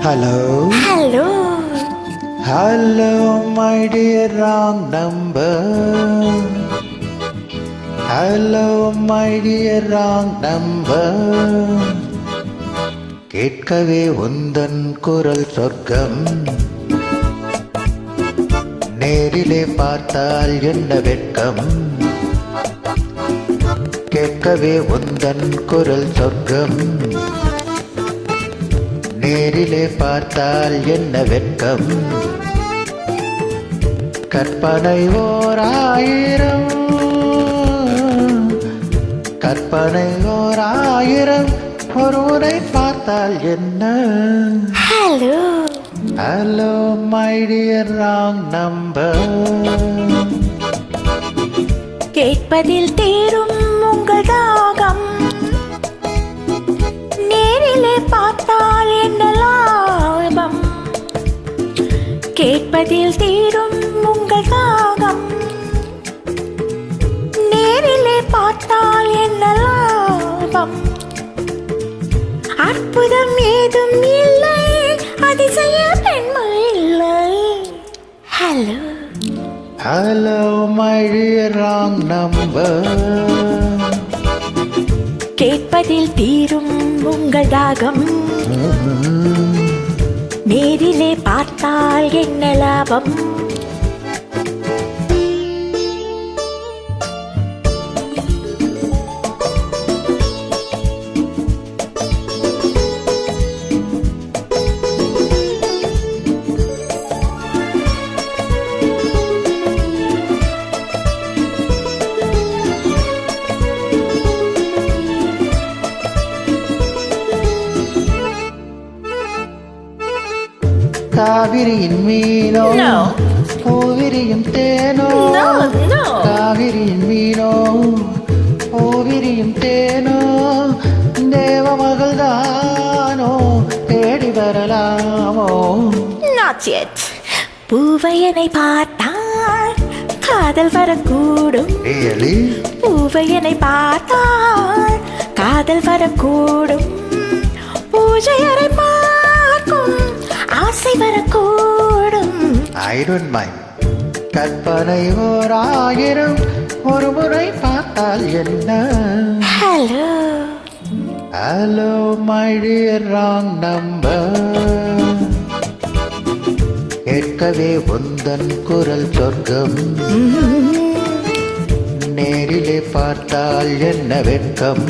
Hello. Hello. Hello, my dear wrong number. Hello, my dear wrong number. கேட்கவே உந்தன் குரல் சொர்க்கம், நேரிலே பார்த்தால் என்ன வெட்கம். கேட்கவே உந்தன் குரல் சொர்க்கம், நேரிலே பார்த்தால் என்ன வெட்கம். கற்பனை ஓர் ஆயிரம், கற்பனை ஓர் ஆயிரம், ஒருவரை பார்த்தால் என்ன. Hello. Hello, my dear wrong number. கேட்பதில் தீரும் உங்கள் தாகம், நேரிலே பார்த்தால் என்ன லாபம். கேட்பதில் தீரும் உங்கள் தாகம், நேரிலே பார்த்தால் என்ன லாபம். அற்புதம் ஏதும் இல்லை, அதிசய பெண்மை இல்லை. Hello. Hello, my dear wrong number. கேட்பதில் தீரும் உங்கள் தாகம், நேரிலே பார்த்தால் என்ன லாபம். காவிரியின் மீனோ பூவிரியும் தேனோ, காவிரியின் மீனோ பூவிரியும் தேனோ, தேவ மகள் தானோ தேடி வரலாமோ. Not yet. பூவையனை பார்த்தால் காதல் வரக்கூடும். Really? பூவையனை பார்த்தால் காதல் வரக்கூடும். பூஜையரை பார்க்கும் ஆசை வரக்கூடும். I don't mind. கற்பனை ஓர் ஆயிரம், ஒரு முறை பார்த்தால் என்ன. Hello. Hello, my dear wrong number. கேட்கவே உந்தன் குரல் சொர்க்கம், நேரிலே பார்த்தால் என்ன வெட்கம்.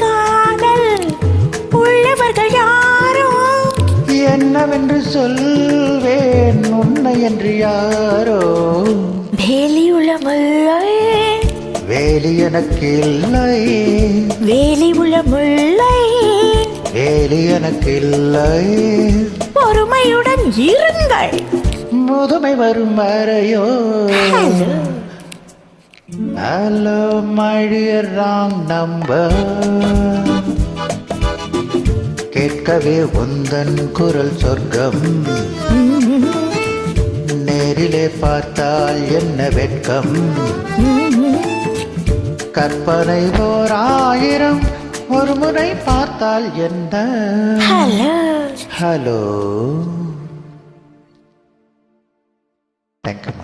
காதல் உள்ளவர்கள் யாரோ, என்னவென்று சொல்வேன் உன்னை என்று யாரோ. வேலி உள்ள முல்லை, வேலி எனக்கு இல்லை, வேலி உள்ள முல்லை, வேலி எனக்கு இல்லை. பொறுமையுடன் இருங்கள், முதுமை வரும் வரையோ. Hello, my dear wrong number. கேட்கவே உந்தன் குரல் சொர்க்கம், நேரிலே பார்த்தால் என்ன வெட்கம். கற்பனை ஓர் ஆயிரம், ஒரு முறை பார்த்தால் என்ன. ஹலோ. ஹலோ. தேங்க்யூ.